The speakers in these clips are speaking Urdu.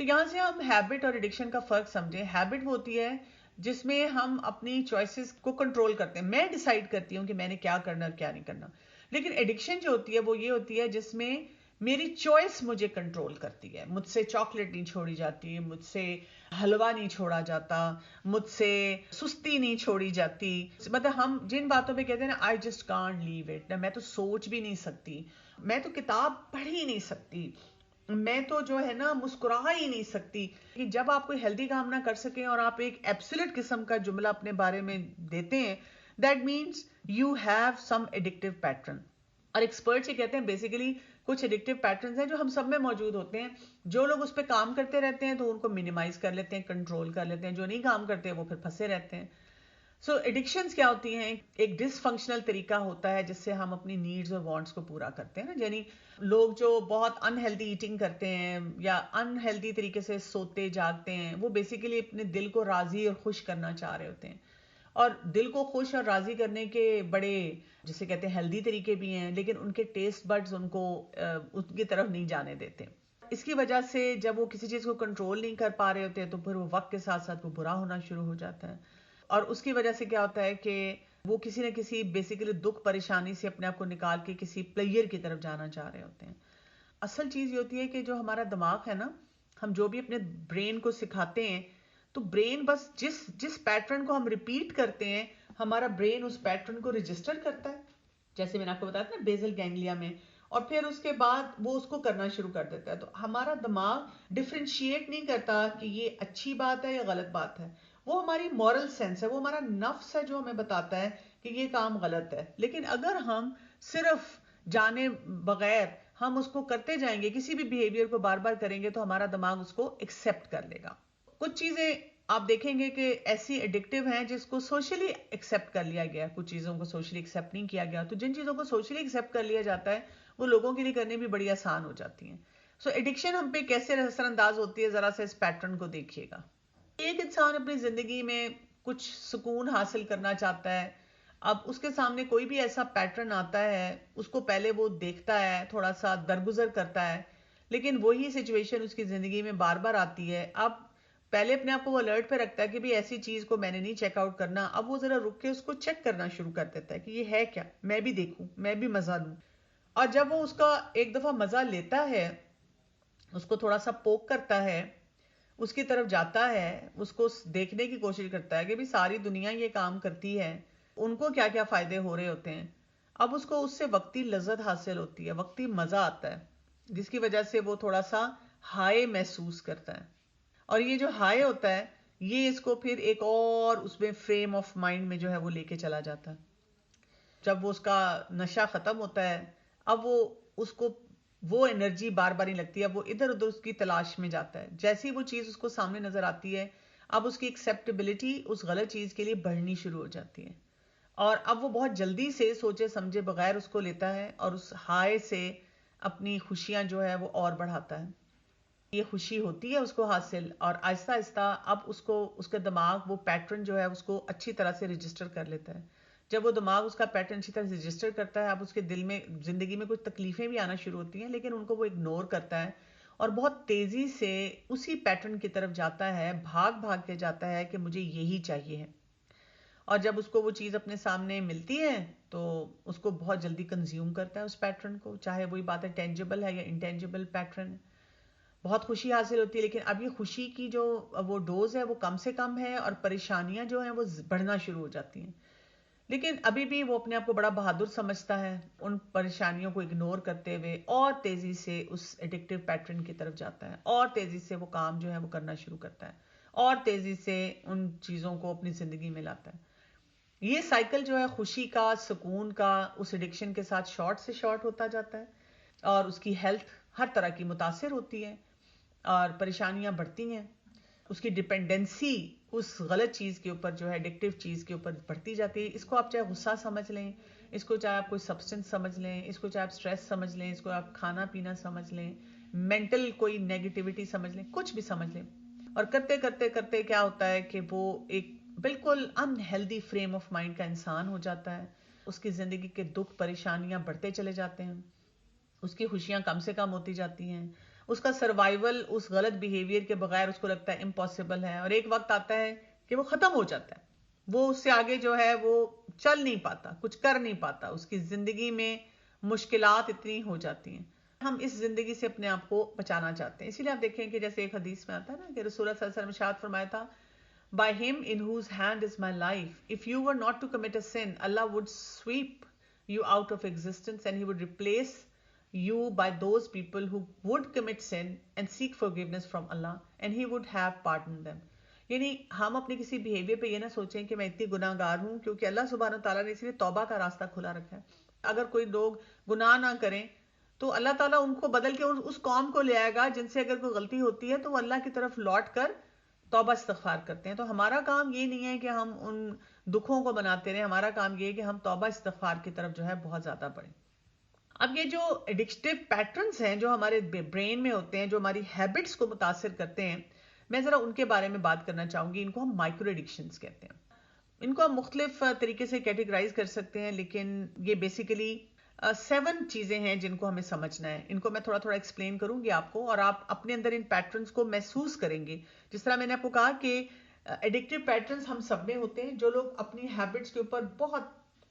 تو یہاں سے ہم ہیبٹ اور ایڈکشن کا فرق سمجھیں. ہیبٹ وہ ہوتی ہے جس میں ہم اپنی چوائسز کو کنٹرول کرتے ہیں. میں ڈیسائیڈ کرتی ہوں کہ میں نے کیا کرنا اور کیا نہیں کرنا. لیکن ایڈکشن جو ہوتی ہے وہ یہ ہوتی ہے جس میں میری چوائس مجھے کنٹرول کرتی ہے. مجھ سے چاکلیٹ نہیں چھوڑی جاتی, مجھ سے حلوہ نہیں چھوڑا جاتا, مجھ سے سستی نہیں چھوڑی جاتی. مطلب ہم جن باتوں پہ کہتے ہیں نا I just can't leave it, میں تو سوچ بھی نہیں سکتی, میں تو کتاب پڑھ ہی نہیں سکتی, میں تو جو ہے نا مسکرا ہی نہیں سکتی. کہ جب آپ کوئی ہیلدی کام نہ کر سکیں اور آپ ایک ایبسولوٹ قسم کا جملہ اپنے بارے میں دیتے ہیں, that means you have some addictive pattern. اور ایکسپرٹس یہ کہتے ہیں بیسیکلی کچھ ایڈکٹیو پیٹرنز ہیں جو ہم سب میں موجود ہوتے ہیں. جو لوگ اس پہ کام کرتے رہتے ہیں تو ان کو منیمائز کر لیتے ہیں, کنٹرول کر لیتے ہیں. جو نہیں کام کرتے وہ پھر پھنسے رہتے ہیں. سو ایڈکشنز کیا ہوتی ہیں؟ ایک ڈس فنکشنل طریقہ ہوتا ہے جس سے ہم اپنی نیڈز اور وانٹس کو پورا کرتے ہیں نا. یعنی لوگ جو بہت انہیلدی ایٹنگ کرتے ہیں یا انہیلدی طریقے سے سوتے جاگتے ہیں, وہ بیسیکلی اپنے دل کو راضی اور خوش کرنا چاہ رہے ہوتے ہیں. اور دل کو خوش اور راضی کرنے کے بڑے جسے کہتے ہیں ہیلدی طریقے بھی ہیں, لیکن ان کے ٹیسٹ بڈز ان کو ان کی طرف نہیں جانے دیتے. اس کی وجہ سے جب وہ کسی چیز کو کنٹرول نہیں کر پا رہے ہوتے تو پھر وہ وقت کے ساتھ ساتھ وہ برا ہونا شروع ہو جاتا ہے. اور اس کی وجہ سے کیا ہوتا ہے کہ وہ کسی نہ کسی بیسیکلی دکھ پریشانی سے اپنے آپ کو نکال کے کسی پلیئر کی طرف جانا چاہ رہے ہوتے ہیں. اصل چیز یہ ہوتی ہے کہ جو ہمارا دماغ ہے نا, ہم جو بھی اپنے برین کو سکھاتے ہیں تو برین بس جس پیٹرن کو ہم ریپیٹ کرتے ہیں ہمارا برین اس پیٹرن کو رجسٹر کرتا ہے. جیسے میں نے آپ کو بتایا تھا نا بیزل گینگلیا میں, اور پھر اس کے بعد وہ اس کو کرنا شروع کر دیتا ہے. تو ہمارا دماغ ڈفرینشیٹ نہیں کرتا کہ یہ اچھی بات ہے یا غلط بات ہے. وہ ہماری مورل سینس ہے, وہ ہمارا نفس ہے جو ہمیں بتاتا ہے کہ یہ کام غلط ہے. لیکن اگر ہم صرف جانے بغیر ہم اس کو کرتے جائیں گے, کسی بھی بیہیویئر کو بار بار کریں گے, تو ہمارا دماغ اس کو ایکسپٹ کر لے گا. کچھ چیزیں آپ دیکھیں گے کہ ایسی ایڈکٹیو ہیں جس کو سوشلی ایکسپٹ کر لیا گیا, کچھ چیزوں کو سوشلی ایکسپٹ نہیں کیا گیا. تو جن چیزوں کو سوشلی ایکسپٹ کر لیا جاتا ہے وہ لوگوں کے لیے کرنے بھی بڑی آسان ہو جاتی ہیں. سو ایڈکشن ہم پہ کیسے اثر انداز ہوتی ہے, ذرا سے اس پیٹرن کو دیکھیے گا. ایک انسان اپنی زندگی میں کچھ سکون حاصل کرنا چاہتا ہے. اب اس کے سامنے کوئی بھی ایسا پیٹرن آتا ہے, اس کو پہلے وہ دیکھتا ہے, تھوڑا سا درگزر کرتا ہے, لیکن وہی سچویشن اس کی زندگی میں بار بار آتی ہے. اب پہلے اپنے آپ کو وہ الرٹ پہ رکھتا ہے کہ بھی ایسی چیز کو میں نے نہیں چیک آؤٹ کرنا. اب وہ ذرا رک کے اس کو چیک کرنا شروع کر دیتا ہے کہ یہ ہے کیا, میں بھی دیکھوں, میں بھی مزہ لوں. اور جب وہ اس کا ایک دفعہ مزہ لیتا ہے, اس کو تھوڑا سا پوک کرتا ہے, اس کی طرف جاتا ہے, اس کو دیکھنے کی کوشش کرتا ہے کہ بھی ساری دنیا یہ کام کرتی ہے, ان کو کیا کیا فائدے ہو رہے ہوتے ہیں. اب اس کو اس سے وقتی لذت حاصل ہوتی ہے, وقتی مزہ آتا ہے, جس کی وجہ سے وہ تھوڑا سا ہائی محسوس کرتا ہے. اور یہ جو ہائی ہوتا ہے یہ اس کو پھر ایک اور اس میں فریم آف مائنڈ میں جو ہے وہ لے کے چلا جاتا ہے. جب وہ اس کا نشہ ختم ہوتا ہے, اب وہ اس کو وہ انرجی بار بار نہیں لگتی, اب وہ ادھر ادھر اس کی تلاش میں جاتا ہے. جیسی وہ چیز اس کو سامنے نظر آتی ہے, اب اس کی ایکسیپٹیبلٹی اس غلط چیز کے لیے بڑھنی شروع ہو جاتی ہے. اور اب وہ بہت جلدی سے سوچے سمجھے بغیر اس کو لیتا ہے, اور اس ہائے سے اپنی خوشیاں جو ہے وہ اور بڑھاتا ہے. یہ خوشی ہوتی ہے اس کو حاصل, اور آہستہ آہستہ اب اس کو اس کا دماغ وہ پیٹرن جو ہے اس کو اچھی طرح سے رجسٹر کر لیتا ہے. جب وہ دماغ اس کا پیٹرن اچھی طرح سے رجسٹر کرتا ہے, اب اس کے دل میں زندگی میں کچھ تکلیفیں بھی آنا شروع ہوتی ہیں, لیکن ان کو وہ اگنور کرتا ہے اور بہت تیزی سے اسی پیٹرن کی طرف جاتا ہے, بھاگ بھاگ کے جاتا ہے کہ مجھے یہی چاہیے ہے. اور جب اس کو وہ چیز اپنے سامنے ملتی ہے تو اس کو بہت جلدی کنزیوم کرتا ہے اس پیٹرن کو, چاہے وہی بات ہے ٹینجیبل ہے یا انٹینجیبل پیٹرن. بہت خوشی حاصل ہوتی ہے, لیکن اب یہ خوشی کی جو وہ ڈوز ہے وہ کم سے کم ہے, اور پریشانیاں جو ہیں وہ بڑھنا شروع ہو جاتی ہیں. لیکن ابھی بھی وہ اپنے آپ کو بڑا بہادر سمجھتا ہے, ان پریشانیوں کو اگنور کرتے ہوئے اور تیزی سے اس ایڈکٹیو پیٹرن کی طرف جاتا ہے, اور تیزی سے وہ کام جو ہے وہ کرنا شروع کرتا ہے, اور تیزی سے ان چیزوں کو اپنی زندگی میں لاتا ہے. یہ سائیکل جو ہے خوشی کا, سکون کا, اس ایڈکشن کے ساتھ شارٹ سے شارٹ ہوتا جاتا ہے, اور اس کی ہیلتھ ہر طرح کی متاثر ہوتی ہے, اور پریشانیاں بڑھتی ہیں. اس کی ڈپینڈنسی اس غلط چیز کے اوپر جو ہے ایڈکٹیو چیز کے اوپر بڑھتی جاتی ہے. اس کو آپ چاہے غصہ سمجھ لیں, اس کو چاہے آپ کوئی سبسٹنس سمجھ لیں, اس کو چاہے آپ سٹریس سمجھ لیں, اس کو آپ کھانا پینا سمجھ لیں, مینٹل کوئی نیگیٹیوٹی سمجھ لیں, کچھ بھی سمجھ لیں. اور کرتے کرتے کرتے کیا ہوتا ہے کہ وہ ایک بالکل in healthy frame of mind کا انسان ہو جاتا ہے. اس کی زندگی کے دکھ پریشانیاں بڑھتے چلے جاتے ہیں, اس کی خوشیاں کم سے کم ہوتی جاتی ہیں, اس کا سروائیول اس غلط بیہیویئر کے بغیر اس کو لگتا ہے امپاسبل ہے، اور ایک وقت آتا ہے کہ وہ ختم ہو جاتا ہے، وہ اس سے آگے جو ہے وہ چل نہیں پاتا، کچھ کر نہیں پاتا، اس کی زندگی میں مشکلات اتنی ہو جاتی ہیں. ہم اس زندگی سے اپنے آپ کو بچانا چاہتے ہیں. اسی لیے آپ دیکھیں کہ جیسے ایک حدیث میں آتا ہے نا کہ رسول اللہ صلی اللہ علیہ وسلم نے ارشاد فرمایا تھا by him in whose hand is my life, if you were not to commit a sin, Allah would sweep you out of existence and he would replace you by those people who would commit sin and seek forgiveness from Allah and he would have pardoned them. یعنی ہم اپنے کسی بیہیویئر پہ یہ نہ سوچیں کہ میں اتنی گناہ گار ہوں، کیونکہ اللہ سبحانہ تعالیٰ نے اس لیے توبہ کا راستہ کھلا رکھا ہے. اگر کوئی لوگ گناہ نہ کریں تو اللہ تعالیٰ ان کو بدل کے اس قوم کو لے آئے گا جن سے اگر کوئی غلطی ہوتی ہے تو وہ اللہ کی طرف لوٹ کر توبہ استغفار کرتے ہیں. تو ہمارا کام یہ نہیں ہے کہ ہم ان دکھوں کو مناتے رہیں، ہمارا کام یہ ہے کہ ہم توبہ استغفار کی طرف جو ہے بہت زیادہ بڑھیں. اب یہ جو ایڈکٹیو پیٹرنز ہیں جو ہمارے برین میں ہوتے ہیں، جو ہماری ہیبٹس کو متاثر کرتے ہیں، میں ذرا ان کے بارے میں بات کرنا چاہوں گی. ان کو ہم مائکرو ایڈکشنز کہتے ہیں. ان کو ہم مختلف طریقے سے کیٹیگرائز کر سکتے ہیں، لیکن یہ بیسیکلی 7 چیزیں ہیں جن کو ہمیں سمجھنا ہے. ان کو میں تھوڑا تھوڑا ایکسپلین کروں گی آپ کو، اور آپ اپنے اندر ان پیٹرنز کو محسوس کریں گے. جس طرح میں نے آپ کو کہا کہ ایڈکٹیو پیٹرنز ہم سب میں ہوتے ہیں. جو لوگ اپنی ہیبٹس کے اوپر بہت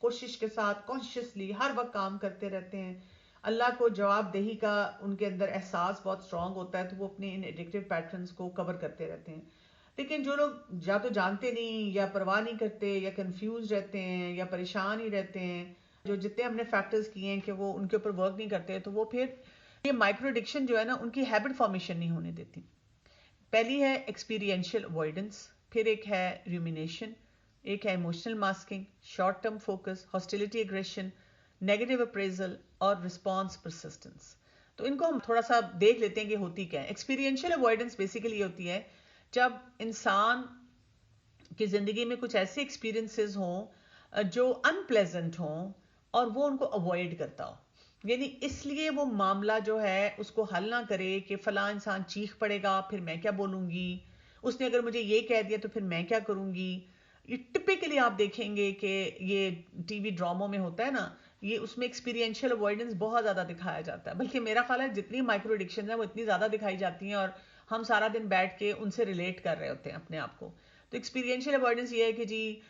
کوشش کے ساتھ کانشیسلی ہر وقت کام کرتے رہتے ہیں، اللہ کو جواب دہی کا ان کے اندر احساس بہت اسٹرانگ ہوتا ہے، تو وہ اپنے ان ایڈکٹیو پیٹرنز کو کور کرتے رہتے ہیں. لیکن جو لوگ یا تو جانتے نہیں، یا پرواہ نہیں کرتے، یا کنفیوز رہتے ہیں، یا پریشان ہی رہتے ہیں، جو جتنے ہم نے فیکٹرز کیے ہیں کہ وہ ان کے اوپر ورک نہیں کرتے، تو وہ پھر یہ مائکرو ایڈکشن جو ہے نا ان کی ہیبٹ فارمیشن نہیں ہونے دیتی. پہلی ہے ایکسپیرینشیل اوائڈنس، پھر ایک ہے ریومینیشن، ایک ہے emotional masking, short term focus, hostility aggression, negative appraisal اور رسپانس پرسسٹنس. تو ان کو ہم تھوڑا سا دیکھ لیتے ہیں کہ ہوتی کیا ہے. ایکسپیرینشیل اوائڈنس بیسیکلی یہ ہوتی ہے جب انسان کی زندگی میں کچھ ایسے ایکسپیرینسز ہوں جو ان پلیزنٹ ہوں اور وہ ان کو اوائڈ کرتا ہو. یعنی اس لیے وہ معاملہ جو ہے اس کو حل نہ کرے کہ فلاں انسان چیخ پڑے گا پھر میں کیا بولوں گی، اس نے اگر مجھے یہ کہہ دیا تو پھر میں کیا کروں گی. یہ ٹپیکلی آپ دیکھیں گے کہ یہ ٹی وی ڈراموں میں ہوتا ہے نا، یہ اس میں ایکسپیرینشیل اوائڈنس بہت زیادہ دکھایا جاتا ہے. بلکہ میرا خیال ہے جتنی مائکرو ایڈکشن ہیں وہ اتنی زیادہ دکھائی جاتی ہیں اور ہم سارا دن بیٹھ کے ان سے ریلیٹ کر رہے ہوتے ہیں اپنے آپ کو. تو ایکسپیرینشیل اوائڈنس یہ ہے کہ جی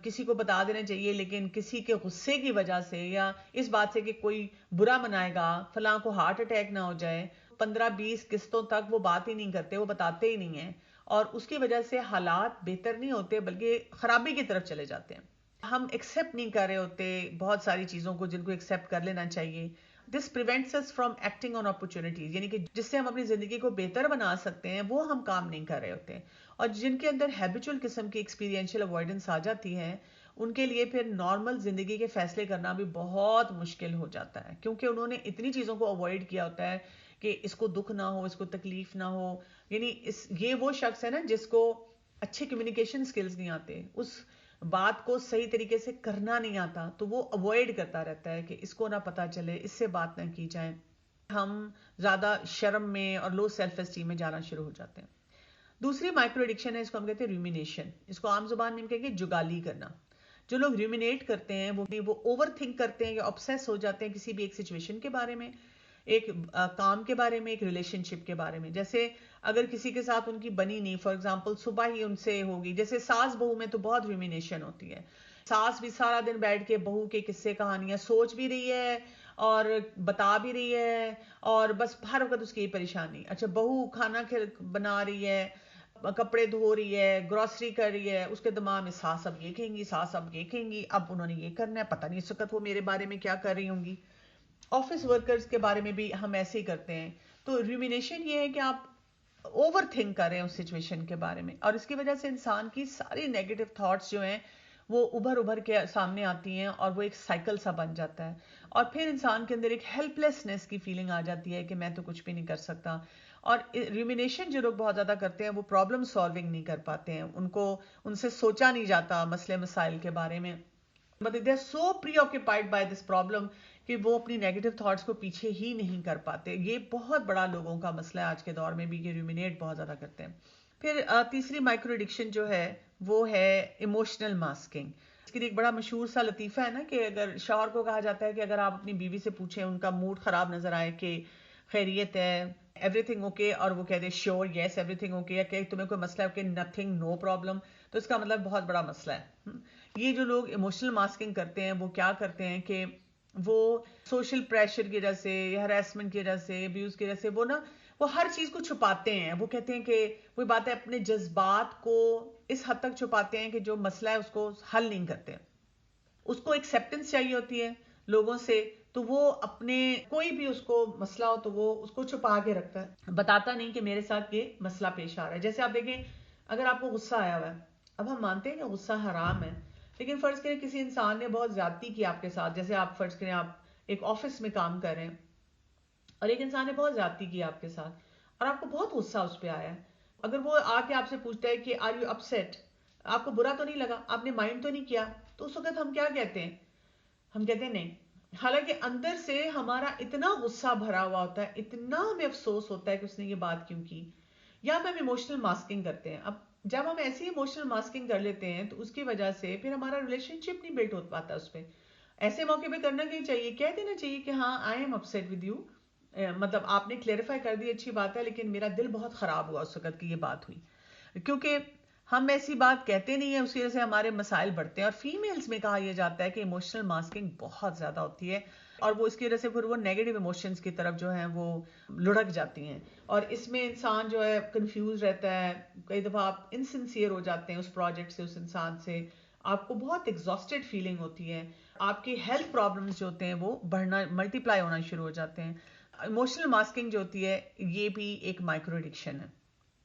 کسی کو بتا دینا چاہیے، لیکن کسی کے غصے کی وجہ سے یا اس بات سے کہ کوئی برا منائے گا، فلاں کو ہارٹ اٹیک نہ ہو جائے، 15-20 قسطوں تک وہ بات ہی نہیں کرتے، وہ بتاتے ہی نہیں ہیں، اور اس کی وجہ سے حالات بہتر نہیں ہوتے بلکہ خرابی کی طرف چلے جاتے ہیں. ہم ایکسیپٹ نہیں کر رہے ہوتے بہت ساری چیزوں کو جن کو ایکسیپٹ کر لینا چاہیے. This prevents us from acting on opportunities, یعنی کہ جس سے ہم اپنی زندگی کو بہتر بنا سکتے ہیں وہ ہم کام نہیں کر رہے ہوتے. اور جن کے اندر ہیبیچول قسم کی ایکسپیرینشیل اوائڈنس آ جاتی ہے ان کے لیے پھر نارمل زندگی کے فیصلے کرنا بھی بہت مشکل ہو جاتا ہے، کیونکہ انہوں نے اتنی چیزوں کو اوائڈ کیا ہوتا ہے کہ اس کو دکھ نہ ہو، اس کو تکلیف نہ ہو. یعنی یہ وہ شخص ہے نا جس کو اچھے کمیونیکیشن سکلز نہیں آتے، اس بات کو صحیح طریقے سے کرنا نہیں آتا، تو وہ اوائڈ کرتا رہتا ہے کہ اس کو نہ پتا چلے، اس سے بات نہ کی جائے. ہم زیادہ شرم میں اور لو سیلف اسٹیم میں جانا شروع ہو جاتے ہیں. دوسری مائکرو ایڈکشن ہے، اس کو ہم کہتے ہیں ریومینیشن. اس کو عام زبان میں ہم کہیں گے جگالی کرنا. جو لوگ ریومینیٹ کرتے ہیں وہ اوور تھنک کرتے ہیں یا obsess ہو جاتے ہیں کسی بھی ایک سچویشن کے بارے میں، ایک کام کے بارے میں، ایک ریلیشن شپ کے بارے میں. جیسے اگر کسی کے ساتھ ان کی بنی نہیں، فار ایگزامپل صبح ہی ان سے ہوگی، جیسے ساس بہو میں تو بہت ریومینیشن ہوتی ہے. ساس بھی سارا دن بیٹھ کے بہو کے قصے کہانیاں سوچ بھی رہی ہے اور بتا بھی رہی ہے، اور بس ہر وقت اس کی پریشانی. اچھا بہو کھانا بنا رہی ہے، کپڑے دھو رہی ہے، گروسری کر رہی ہے، اس کے دماغ میں ساس اب یہ کہیں گی، ساس اب یہ کہیں گی، اب انہوں نے یہ کرنا ہے، پتہ نہیں اس وقت وہ میرے بارے میں کیا کر رہی ہوں گی. آفس ورکرز کے بارے میں بھی ہم ایسے ہی کرتے ہیں. تو ریومینیشن یہ ہے کہ آپ اوور تھنک کر رہے ہیں اس سچویشن کے بارے میں، اور اس کی وجہ سے انسان کی ساری نیگیٹو تھاٹس جو ہیں وہ ابھر کے سامنے آتی ہیں اور وہ ایک سائیکل سا بن جاتا ہے. اور پھر انسان کے اندر ایک ہیلپ لیسنس کی فیلنگ آ جاتی ہے کہ میں تو کچھ بھی نہیں کر سکتا. اور ریومینیشن جو لوگ بہت زیادہ کرتے ہیں وہ پرابلم سالونگ نہیں کر پاتے ہیں، ان سے سوچا نہیں جاتا مسئلے مسائل کے بارے میں. But they are so preoccupied by this problem کہ وہ اپنی نیگیٹو تھاٹس کو پیچھے ہی نہیں کر پاتے. یہ بہت بڑا لوگوں کا مسئلہ ہے آج کے دور میں بھی کہ ریومینیٹ بہت زیادہ کرتے ہیں. پھر تیسری مائکرو ایڈکشن جو ہے وہ ہے ایموشنل ماسکنگ. اس کے لیے ایک بڑا مشہور سا لطیفہ ہے نا کہ اگر شوہر کو کہا جاتا ہے کہ اگر آپ اپنی بیوی سے پوچھیں، ان کا موڈ خراب نظر آئے کہ خیریت ہے، ایوری تھنگ اوکے اور وہ کہہ دے شیور یس ایوری تھنگ اوکے، یا کہ تمہیں کوئی مسئلہ ہے اوکے نتھنگ نو پرابلم، تو اس کا مطلب بہت بڑا مسئلہ ہے. یہ جو لوگ ایموشنل ماسکنگ کرتے ہیں وہ کیا کرتے ہیں کہ وہ سوشل پریشر کی وجہ سے یا ہراسمنٹ کی وجہ سے ابیوز کی وجہ سے وہ ہر چیز کو چھپاتے ہیں. وہ کہتے ہیں کہ وہی بات ہے، اپنے جذبات کو اس حد تک چھپاتے ہیں کہ جو مسئلہ ہے اس کو حل نہیں کرتے. اس کو ایکسیپٹنس چاہیے ہوتی ہے لوگوں سے، تو وہ اپنے کوئی بھی اس کو مسئلہ ہو تو وہ اس کو چھپا کے رکھتا ہے، بتاتا نہیں کہ میرے ساتھ یہ مسئلہ پیش آ رہا ہے. جیسے آپ دیکھیں اگر آپ کو غصہ آیا ہوا ہے، اب ہم مانتے ہیں کہ غصہ حرام ہے، لیکن فرض کریں کسی انسان نے بہت زیادتی کی آپ کے ساتھ، جیسے آپ فرض کریں آپ ایک آفس میں کام کر رہے ہیں اور ایک انسان نے بہت زیادتی کی آپ کے ساتھ اور آپ کو بہت غصہ اس پہ آیا ہے. اگر وہ آ کے آپ سے پوچھتا ہے کہ آر یو اپسیٹ، آپ کو برا تو نہیں لگا، آپ نے مائنڈ تو نہیں کیا، تو اس وقت ہم کیا کہتے ہیں؟ ہم کہتے ہیں نہیں. حالانکہ اندر سے ہمارا اتنا غصہ بھرا ہوا ہوتا ہے، اتنا ہمیں افسوس ہوتا ہے کہ اس نے یہ بات کیوں کی. یا ہم ایموشنل ماسکنگ کرتے ہیں. اب جب ہم ایسی ایموشنل ماسکنگ کر لیتے ہیں تو اس کی وجہ سے پھر ہمارا ریلیشن شپ نہیں بلڈ ہو پاتا. اس پہ ایسے موقع پہ کرنا کیا چاہیے؟ کہہ دینا چاہیے کہ ہاں I am upset with you, مطلب آپ نے کلیئرفائی کر دی اچھی بات ہے، لیکن میرا دل بہت خراب ہوا اس وقت کی یہ بات ہوئی. کیونکہ ہم ایسی بات کہتے نہیں ہیں، اس کی وجہ سے ہمارے مسائل بڑھتے ہیں. اور فیمیلز میں کہا یہ جاتا ہے کہ ایموشنل ماسکنگ بہت زیادہ ہوتی ہے اور وہ اس کی وجہ سے پھر وہ نیگیٹو ایموشنز کی طرف جو ہیں وہ لڑک جاتی ہیں، اور اس میں انسان جو ہے کنفیوز رہتا ہے. کئی دفعہ آپ انسنسیئر ہو جاتے ہیں اس پروجیکٹ سے، اس انسان سے، آپ کو بہت ایگزاسٹڈ فیلنگ ہوتی ہے، آپ کی ہیلتھ پرابلمز جو ہوتے ہیں وہ بڑھنا ملٹی پلائی ہونا شروع ہو جاتے ہیں. ایموشنل ماسکنگ جو ہوتی ہے یہ بھی ایک مائکرو ایڈکشن ہے.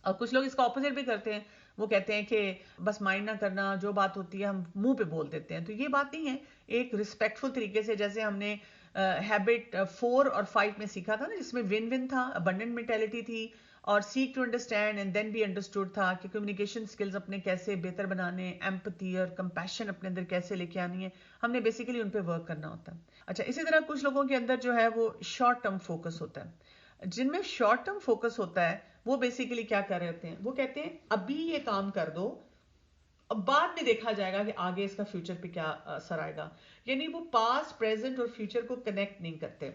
اور کچھ لوگ اس کا اپوزٹ بھی کرتے ہیں، وہ کہتے ہیں کہ بس مائنڈ نہ کرنا، جو بات ہوتی ہے ہم منہ پہ بول دیتے ہیں. تو یہ بات نہیں ہے. ایک رسپیکٹفل طریقے سے، جیسے ہم نے ہیبٹ 4 اور 5 میں سیکھا تھا نا، جس میں ون ون تھا، ابنڈنٹ مینٹیلٹی تھی، اور seek to understand and then be understood تھا، کہ کمیونیکیشن سکلز اپنے کیسے بہتر بنانے، ایمپتھی اور کمپیشن اپنے اندر کیسے لے کے آنی ہے. ہم نے بیسیکلی ان پہ ورک کرنا ہوتا ہے. اچھا، اسی طرح کچھ لوگوں کے اندر جو ہے وہ شارٹ ٹرم فوکس ہوتا ہے. جن میں شارٹ ٹرم فوکس ہوتا ہے وہ بیسیکلی کیا کر رہے ہوتے ہیں؟ وہ کہتے ہیں ابھی یہ کام کر دو، اب بعد میں دیکھا جائے گا کہ آگے اس کا فیوچر پہ کیا اثر آئے گا. یعنی وہ پاسٹ، پریزنٹ اور فیوچر کو کنیکٹ نہیں کرتے،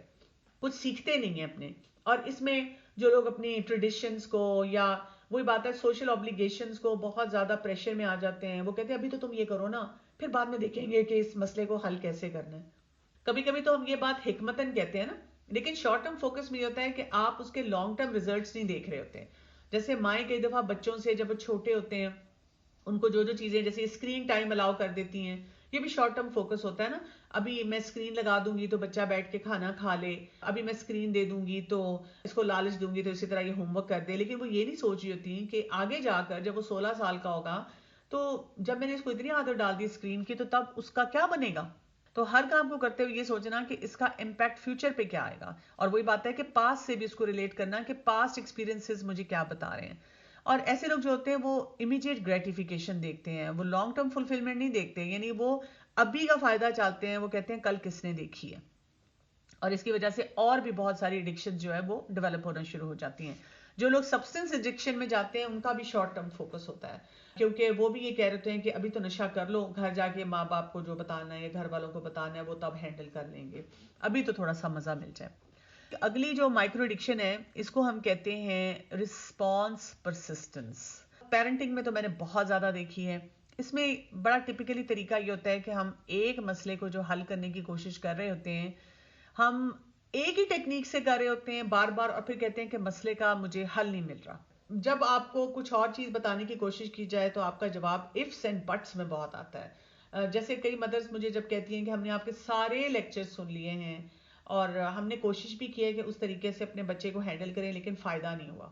کچھ سیکھتے نہیں ہیں اپنے. اور اس میں جو لوگ اپنی ٹریڈیشنز کو، یا وہی بات ہے سوشل آبلیگیشنز کو بہت زیادہ پریشر میں آ جاتے ہیں. وہ کہتے ہیں ابھی تو تم یہ کرو نا، پھر بعد میں دیکھیں گے کہ اس مسئلے کو حل کیسے کرنا ہے. کبھی کبھی تو ہم یہ بات حکمتاً کہتے ہیں نا، لیکن شارٹ ٹرم فوکس میں یہ ہوتا ہے کہ آپ اس کے لانگ ٹرم ریزلٹس نہیں دیکھ رہے ہوتے. جیسے مائیں کئی دفعہ بچوں سے جب وہ چھوٹے ہوتے ہیں ان کو جو چیزیں جیسے اسکرین ٹائم الاؤ کر دیتی ہیں، یہ بھی شارٹ ٹرم فوکس ہوتا ہے نا. ابھی میں اسکرین لگا دوں گی تو بچہ بیٹھ کے کھانا کھا لے، ابھی میں اسکرین دے دوں گی تو اس کو لالچ دوں گی تو اسی طرح یہ ہوم ورک کر دے. لیکن وہ یہ نہیں سوچ رہی ہوتی کہ آگے جا کر جب وہ 16 سال کا ہوگا تو جب میں نے اس کو اتنی عادت ڈال دی اسکرین کی تو تب اس کا کیا بنے گا. تو ہر کام کو کرتے ہوئے یہ سوچنا کہ اس کا امپیکٹ فیوچر پہ کیا آئے گا. اور وہی بات ہے کہ پاسٹ سے بھی اس کو ریلیٹ کرنا کہ پاسٹ ایکسپیرینسز مجھے کیا بتا رہے ہیں. اور ایسے لوگ جو ہوتے ہیں وہ امیڈیٹ گریٹیفیکیشن دیکھتے ہیں، وہ لانگ ٹرم فلفلمنٹ نہیں دیکھتے. یعنی وہ ابھی کا فائدہ چاہتے ہیں، وہ کہتے ہیں کل کس نے دیکھی ہے. اور اس کی وجہ سے اور بھی بہت ساری ایڈکشن جو ہے وہ ڈیولپ ہونا شروع ہو جاتی ہیں. جو لوگ سبسٹنس ایڈکشن میں جاتے ہیں ان کا بھی شارٹ ٹرم فوکس ہوتا ہے، کیونکہ وہ بھی یہ کہہ رہے ہیں کہ ابھی تو نشہ کر لو، گھر جا کے ماں باپ کو جو بتانا ہے یا گھر والوں کو بتانا ہے وہ تب ہینڈل کر لیں گے، ابھی تو تھوڑا سا مزہ مل جائے. اگلی جو مائکرو ایڈکشن ہے اس کو ہم کہتے ہیں رسپانس پرسسٹنس. پیرنٹنگ میں تو میں نے بہت زیادہ دیکھی ہے. اس میں بڑا ٹپیکلی طریقہ یہ ہوتا ہے کہ ہم ایک مسئلے کو جو حل کرنے کی کوشش کر رہے ہوتے ہیں، ہم ایک ہی ٹیکنیک سے کر رہے ہوتے ہیں بار بار، اور پھر کہتے ہیں کہ مسئلے کا مجھے حل نہیں مل رہا. جب آپ کو کچھ اور چیز بتانے کی کوشش کی جائے تو آپ کا جواب ifs and buts میں بہت آتا ہے. جیسے کئی مدرس مجھے جب کہتی ہیں کہ ہم نے آپ کے سارے لیکچر سن لیے ہیں اور ہم نے کوشش بھی کی ہے کہ اس طریقے سے اپنے بچے کو ہینڈل کریں لیکن فائدہ نہیں ہوا.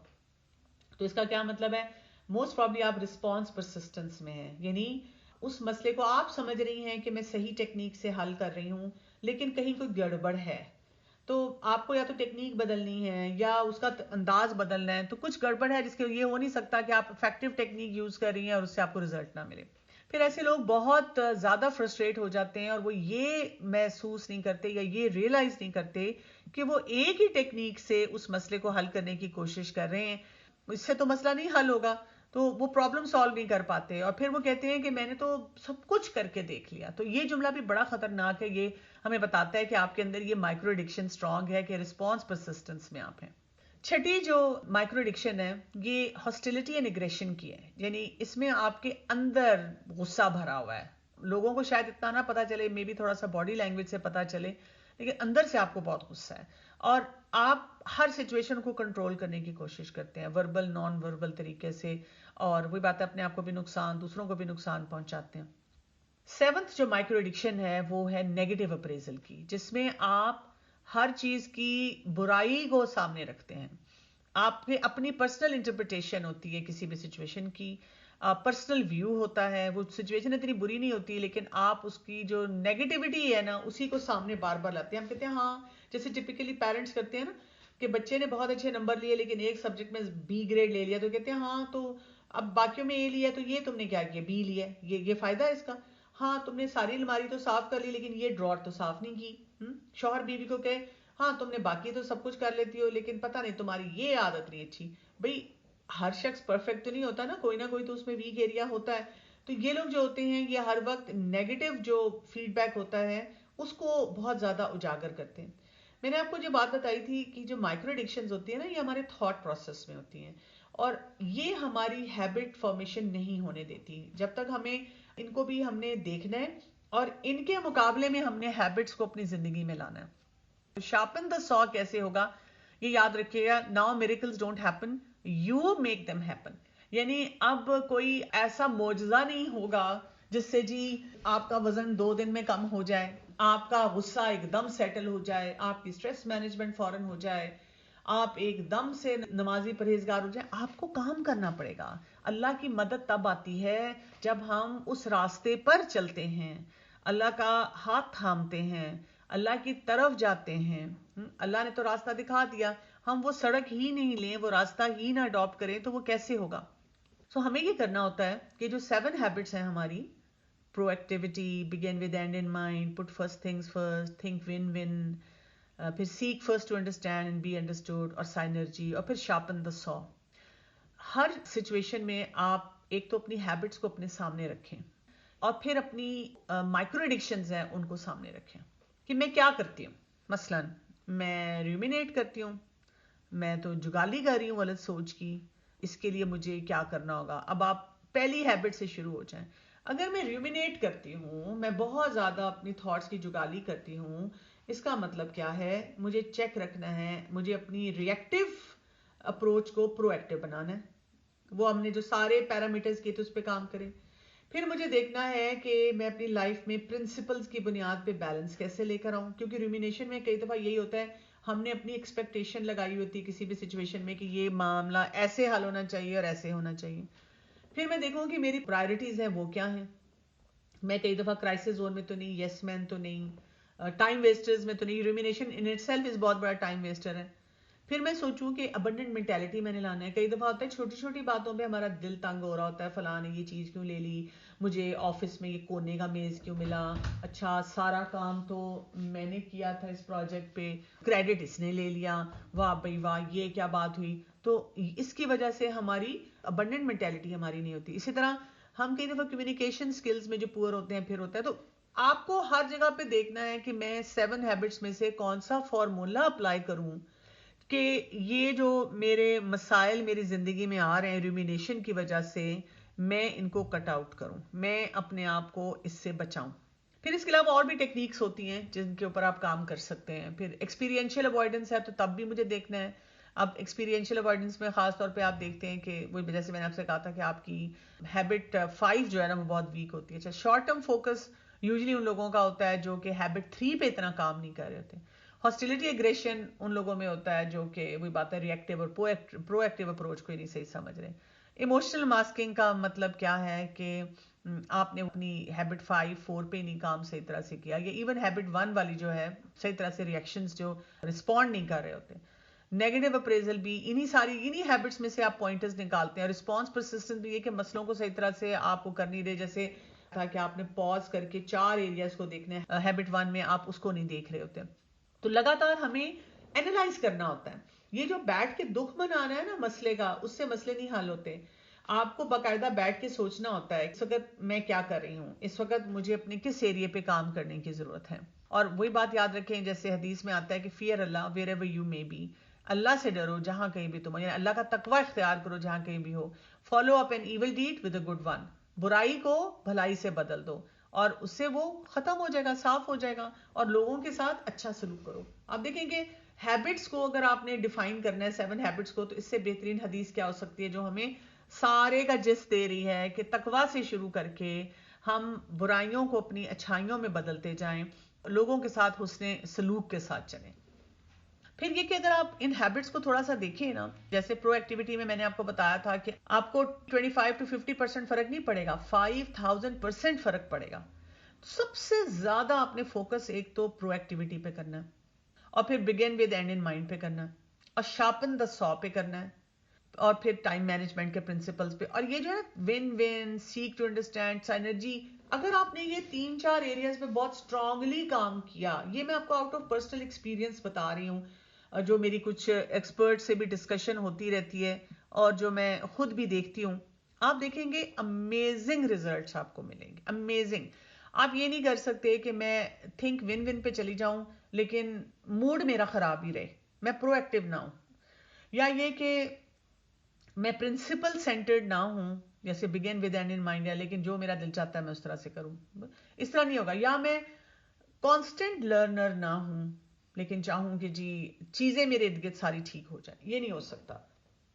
تو اس کا کیا مطلب ہے؟ موسٹ پرابلی آپ رسپانس پرسسٹنس میں ہیں، یعنی اس مسئلے کو آپ سمجھ رہی ہیں کہ میں صحیح ٹیکنیک سے حل کر رہی ہوں لیکن کہیں کوئی گڑبڑ ہے. تو آپ کو یا تو ٹیکنیک بدلنی ہے یا اس کا انداز بدلنا ہے. تو کچھ گڑبڑ ہے جس کے یہ ہو نہیں سکتا کہ آپ افیکٹو ٹیکنیک یوز کر رہی ہیں اور اس سے آپ کو رزلٹ نہ ملے. پھر ایسے لوگ بہت زیادہ فرسٹریٹ ہو جاتے ہیں اور وہ یہ محسوس نہیں کرتے یا یہ ریئلائز نہیں کرتے کہ وہ ایک ہی ٹیکنیک سے اس مسئلے کو حل کرنے کی کوشش کر رہے ہیں. اس سے تو مسئلہ نہیں حل ہوگا، تو وہ پرابلم سالو نہیں کر پاتے اور پھر وہ کہتے ہیں کہ میں نے تو سب کچھ کر کے دیکھ لیا. تو یہ جملہ بھی بڑا خطرناک ہے. یہ ہمیں بتاتا ہے کہ آپ کے اندر یہ مائکرو ایڈکشن سٹرانگ ہے کہ رسپانس پرسسٹنس میں آپ ہیں. چھٹی جو مائکرو ایڈکشن ہے یہ ہاسٹیلٹی اینڈ ایگریشن کی ہے، یعنی اس میں آپ کے اندر غصہ بھرا ہوا ہے. لوگوں کو شاید اتنا نہ پتا چلے، مے بی تھوڑا سا باڈی لینگویج سے پتا چلے، لیکن اندر سے آپ کو بہت غصہ ہے اور آپ ہر سچویشن کو کنٹرول کرنے کی کوشش کرتے ہیں وربل نان وربل طریقے سے، اور وہی بات ہے اپنے آپ کو بھی نقصان، دوسروں کو بھی نقصان پہنچاتے ہیں. سیونتھ جو مائکرو ایڈکشن ہے وہ ہے نیگیٹو اپریزل کی، جس میں آپ ہر چیز کی برائی کو سامنے رکھتے ہیں. آپ کے اپنی پرسنل انٹرپریٹیشن ہوتی ہے کسی بھی سچویشن کی، پرسنل ویو ہوتا ہے. وہ سچویشن اتنی بری نہیں ہوتی لیکن آپ اس کی جو نیگیٹیوٹی ہے نا اسی کو سامنے بار بار لاتے ہیں. ہم کہتے ہیں ہاں، جیسے ٹپیکلی پیرنٹس کرتے ہیں نا کہ بچے نے بہت اچھے نمبر لیے لیکن ایک سبجیکٹ میں بی گریڈ لے لیا تو کہتے ہیں ہاں تو اب باقیوں میں اے لیا تو یہ تم نے کیا کیا، بی لیا، یہ فائدہ ہے اس کا. ہاں تم نے ساری الماری تو صاف کر لی لیکن یہ ڈرار تو صاف نہیں کی. شوہر بیوی کو کہے ہاں تم نے باقی تو سب کچھ کر لیتی ہو لیکن پتہ نہیں تمہاری یہ عادت نہیں اچھی. بھئی ہر شخص پرفیکٹ تو نہیں ہوتا نا، کوئی نہ کوئی تو اس میں ویک ایریا ہوتا ہے. تو یہ لوگ جو ہوتے ہیں یہ ہر وقت نیگیٹو جو فیڈ بیک ہوتا ہے اس کو بہت زیادہ اجاگر کرتے ہیں. میں نے آپ کو جو بات بتائی تھی کہ جو مائکرو ایڈکشنز ہوتی ہیں نا یہ ہمارے تھاٹ پروسیس میں ہوتی ہیں اور یہ ہماری ہیبٹ فارمیشن نہیں ہونے دیتی جب تک ہمیں ان کو بھی ہم نے دیکھنا ہے اور ان کے مقابلے میں ہم نے ہیبٹس کو اپنی زندگی میں لانا ہے. شارپن دا سو کیسے ہوگا یہ یاد رکھیے گا. Now miracles don't happen, you make them happen. یعنی اب کوئی ایسا معجزہ نہیں ہوگا جس سے جی آپ کا وزن 2 دن میں کم ہو جائے، آپ کا غصہ ایک دم سیٹل ہو جائے، آپ کی سٹریس مینجمنٹ فوراً ہو جائے، آپ ایک دم سے نمازی پرہیزگار ہو جائے. آپ کو کام کرنا پڑے گا. اللہ کی مدد تب آتی ہے جب ہم اس راستے پر چلتے ہیں، اللہ کا ہاتھ تھامتے ہیں، اللہ کی طرف جاتے ہیں. اللہ نے تو راستہ دکھا دیا، ہم وہ سڑک ہی نہیں لیں، وہ راستہ ہی نہ اڈاپٹ کریں تو وہ کیسے ہوگا. سو ہمیں یہ کرنا ہوتا ہے کہ جو 7 ہیبٹس ہیں ہماری، proactivity, begin with end in mind, put first things first, think win win, پھر seek first to understand and be understood, اور سائنرجی، اور پھر شارپن دا سو. ہر سچویشن میں آپ ایک تو اپنی ہیبٹس کو اپنے سامنے رکھیں اور پھر اپنی مائکرو ایڈکشنز ہیں ان کو سامنے رکھیں کہ میں کیا کرتی ہوں. مثلا میں ریومینیٹ کرتی ہوں، میں تو جگالی کر رہی ہوں غلط سوچ کی، اس کے لیے مجھے کیا کرنا ہوگا. اب آپ پہلی ہیبٹ سے شروع ہو جائیں. اگر میں ریومینیٹ کرتی ہوں، میں بہت زیادہ اپنی تھاٹس کی جگالی کرتی ہوں، اس کا مطلب کیا ہے؟ مجھے چیک رکھنا ہے، مجھے اپنی ریئیکٹیو اپروچ کو پرو ایکٹیو بنانا ہے. وہ ہم نے جو سارے پیرامیٹرز کیے تھے اس پہ کام کریں. پھر مجھے دیکھنا ہے کہ میں اپنی لائف میں پرنسپلز کی بنیاد پہ بیلنس کیسے لے کر آؤں، کیونکہ ریومینیشن میں کئی دفعہ یہی ہوتا ہے ہم نے اپنی ایکسپیکٹیشن لگائی ہوتی ہے کسی بھی سچویشن میں کہ یہ معاملہ ایسے حل ہونا چاہیے اور ایسے ہونا چاہیے. پھر میں دیکھوں کہ میری پرائرٹیز ہیں وہ کیا ہیں. میں کئی دفعہ کرائسس زون میں تو نہیں، یس مین تو نہیں، ٹائم ویسٹرز میں تو نہیں. ریومینیشن ان اٹ سیلف از بہت بڑا ٹائم ویسٹر ہے. پھر میں سوچوں کہ ابنڈنٹ مینٹیلٹی میں نے لانا ہے. کئی دفعہ ہوتا ہے چھوٹی چھوٹی باتوں پہ ہمارا دل تنگ ہو رہا ہوتا ہے، فلاں نے یہ چیز کیوں لے لی، مجھے آفس میں یہ کونے کا میز کیوں ملا، اچھا سارا کام تو میں نے کیا تھا اس پروجیکٹ پہ، کریڈٹ اس نے لے لیا، واہ بھائی واہ یہ کیا بات ہوئی. تو اس کی وجہ سے ہماری ابنڈنٹ مینٹیلٹی ہماری نہیں ہوتی. اسی طرح ہم کئی دفعہ کمیونیکیشن سکلز میں جو پور ہوتے ہیں پھر ہوتا ہے. تو آپ کو ہر جگہ پہ دیکھنا ہے کہ میں 7 ہیبٹس میں سے کون سا فارمولا اپلائی کروں کہ یہ جو میرے مسائل میری زندگی میں آ رہے ہیں ریومینیشن کی وجہ سے، میں ان کو کٹ آؤٹ کروں، میں اپنے آپ کو اس سے بچاؤں. پھر اس کے علاوہ اور بھی ٹیکنیکس ہوتی ہیں جن کے اوپر آپ کام کر سکتے ہیں. پھر ایکسپیرینشیل اوائڈنس ہے تو تب بھی مجھے دیکھنا ہے. اب ایکسپیرینشیل اوائڈنس میں خاص طور پہ آپ دیکھتے ہیں کہ وہ جیسے میں نے آپ سے کہا تھا کہ آپ کی ہیبٹ 5 جو ہے نا وہ بہت ویک ہوتی ہے. اچھا شارٹ ٹرم فوکس یوزلی ان لوگوں کا ہوتا ہے جو کہ ہیبٹ 3 پہ اتنا کام نہیں کر رہے ہوتے. ہاسٹیلٹی ایگریشن ان لوگوں میں ہوتا ہے جو کہ وہی بات ہے ریئیکٹیو اور پرو ایکٹیو اپروچ کو ہی نہیں صحیح سمجھ رہے. ایموشنل ماسکنگ کا مطلب کیا ہے کہ آپ نے اپنی ہیبٹ 4 پہ نہیں کام صحیح طرح سے کیا، یا ایون ہیبٹ 1 والی جو ہے صحیح طرح سے ریئیکشنز جو رسپونڈ نہیں کر رہے ہوتے. نیگیٹو اپریزل بھی انہی ہیبٹس میں سے آپ پوائنٹرز نکالتے ہیں. رسپانس پرسسٹنس بھی یہ کہ مسئلوں کو صحیح طرح سے آپ کو کرنی دے، جیسے تھا کہ آپ نے پاز کر کے 4 ایریاز کو دیکھنا ہے، ہیبٹ 1 میں آپ اس کو نہیں دیکھ رہے ہوتے. تو لگاتار ہمیں اینالائز کرنا ہوتا ہے. یہ جو بیٹھ کے دکھ منانا ہے نا مسئلے کا، اس سے مسئلے نہیں حل ہوتے. آپ کو باقاعدہ بیٹھ کے سوچنا ہوتا ہے اس وقت میں کیا کر رہی ہوں، اس وقت مجھے اپنے کس ایریے پہ کام کرنے کی ضرورت ہے. اور وہی بات یاد رکھیں جیسے حدیث میں آتا ہے کہ fear Allah wherever you may be. Allah سے ڈرو جہاں کہیں بھی تم، یعنی اللہ کا تقوی اختیار کرو جہاں کہیں بھی ہو. Follow up an evil deed with a good one, برائی کو بھلائی سے بدل دو اور اس سے وہ ختم ہو جائے گا، صاف ہو جائے گا. اور لوگوں کے ساتھ اچھا سلوک کرو. آپ دیکھیں کہ ہیبٹس کو اگر آپ نے ڈیفائن کرنا ہے 7 ہیبٹس کو، تو اس سے بہترین حدیث کیا ہو سکتی ہے جو ہمیں سارے کا جس دے رہی ہے کہ تقوی سے شروع کر کے ہم برائیوں کو اپنی اچھائیوں میں بدلتے جائیں، لوگوں کے ساتھ حسن سلوک کے ساتھ چلیں. پھر یہ کہ اگر آپ ان ہیبٹس کو تھوڑا سا دیکھیں نا، جیسے پرو ایکٹیویٹی میں نے آپ کو بتایا تھا کہ آپ کو 25 to 50% فرق نہیں پڑے گا، 5000% فرق پڑے گا. سب سے زیادہ آپ نے فوکس ایک تو پرو ایکٹیویٹی پہ کرنا ہے، اور پھر بگن ود اینڈ ان مائنڈ پہ کرنا ہے، اور شارپن دا سو پہ کرنا ہے، اور پھر ٹائم مینجمنٹ کے پرنسپلز پہ. اور یہ جو ہے win win, seek to understand, synergy, اگر آپ نے یہ 3-4 ایریاز پہ بہت اسٹرانگلی کام کیا، یہ میں آپ کو آؤٹ آف پرسنل ایکسپیرینس بتا رہی ہوں، جو میری کچھ ایکسپرٹ سے بھی ڈسکشن ہوتی رہتی ہے اور جو میں خود بھی دیکھتی ہوں، آپ دیکھیں گے امیزنگ ریزلٹس آپ کو ملیں گے، امیزنگ. آپ یہ نہیں کر سکتے کہ میں تھنک ون ون پہ چلی جاؤں لیکن موڈ میرا خراب ہی رہے، میں پرو ایکٹیو نہ ہوں، یا یہ کہ میں پرنسپل سینٹرڈ نہ ہوں، جیسے بگن ود اینڈ ان مائنڈ ہے، لیکن جو میرا دل چاہتا ہے میں اس طرح سے کروں. اس طرح نہیں ہوگا. یا میں کانسٹنٹ لرنر نہ ہوں لیکن چاہوں کہ جی چیزیں میرے ارد گرد ساری ٹھیک ہو جائیں، یہ نہیں ہو سکتا.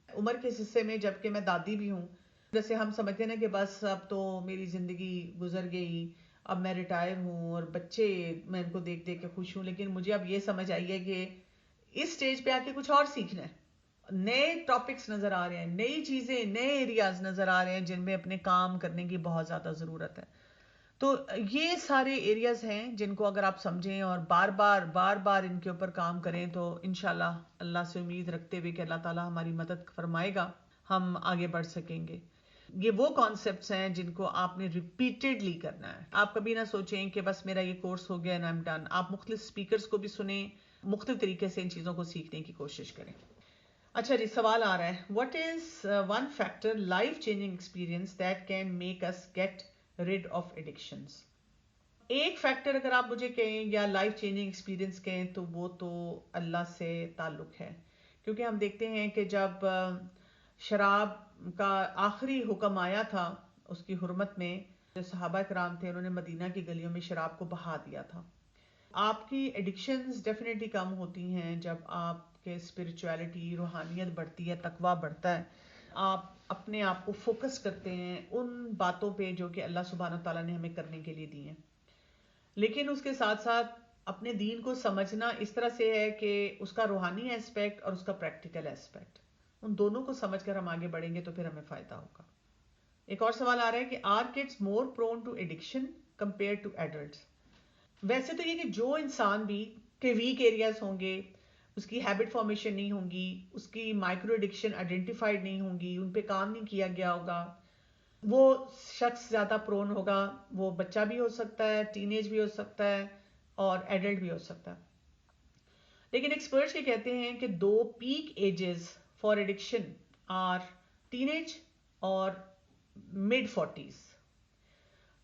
عمر کے حصے میں جب کہ میں دادی بھی ہوں، جیسے ہم سمجھتے ہیں نا کہ بس اب تو میری زندگی گزر گئی، اب میں ریٹائر ہوں اور بچے میں ان کو دیکھ دیکھ کے خوش ہوں، لیکن مجھے اب یہ سمجھ آئی ہے کہ اس سٹیج پہ آ کے کچھ اور سیکھنا ہے. نئے ٹاپکس نظر آ رہے ہیں، نئی چیزیں، نئے ایریاز نظر آ رہے ہیں جن میں اپنے کام کرنے کی بہت زیادہ ضرورت ہے. تو یہ سارے ایریاز ہیں جن کو اگر آپ سمجھیں اور بار بار ان کے اوپر کام کریں تو انشاءاللہ اللہ سے امید رکھتے ہوئے کہ اللہ تعالیٰ ہماری مدد فرمائے گا، ہم آگے بڑھ سکیں گے. یہ وہ کانسیپٹس ہیں جن کو آپ نے ریپیٹڈلی کرنا ہے. آپ کبھی نہ سوچیں کہ بس میرا یہ کورس ہو گیا اینڈ آئی ایم ڈن. آپ مختلف اسپیکرز کو بھی سنیں، مختلف طریقے سے ان چیزوں کو سیکھنے کی کوشش کریں. اچھا جی، سوال آ رہا ہے، what is one factor life changing experience that can make us get rid of addictions? ایک فیکٹر اگر آپ مجھے کہیں یا لائف چینجنگ ایکسپیرئنس کہیں تو وہ تو اللہ سے تعلق ہے. کیونکہ ہم دیکھتے ہیں کہ جب شراب کا آخری حکم آیا تھا اس کی حرمت میں، جو صحابہ کرام تھے انہوں نے مدینہ کی گلیوں میں شراب کو بہا دیا تھا. آپ کی ایڈکشنز ڈیفینیٹلی کم ہوتی ہیں جب آپ کے اسپرچویلٹی، روحانیت بڑھتی ہے، تقویٰ بڑھتا ہے، آپ اپنے آپ کو فوکس کرتے ہیں ان باتوں پہ جو کہ اللہ سبحانہ تعالیٰ نے ہمیں کرنے کے لیے دی ہیں. لیکن اس کے ساتھ ساتھ اپنے دین کو سمجھنا اس طرح سے ہے کہ اس کا روحانی ایسپیکٹ اور اس کا پریکٹیکل ایسپیکٹ، ان دونوں کو سمجھ کر ہم آگے بڑھیں گے تو پھر ہمیں فائدہ ہوگا. ایک اور سوال آ رہا ہے کہ are kids more prone to addiction compared to adults? ویسے تو یہ کہ جو انسان بھی کے ویک ایریاز ہوں گے، اس کی ہیبٹ فارمیشن نہیں ہوں گی، اس کی مائکرو ایڈکشن آئیڈینٹیفائڈ نہیں ہوں گی، ان پہ کام نہیں کیا گیا ہوگا، وہ شخص زیادہ پرون ہوگا. وہ بچہ بھی ہو سکتا ہے، ٹین ایج بھی ہو سکتا ہے، اور ایڈلٹ بھی ہو سکتا ہے. لیکن ایکسپرٹس یہ کہتے ہیں کہ 2 peak ages for addiction are teen age اور مڈ 40s.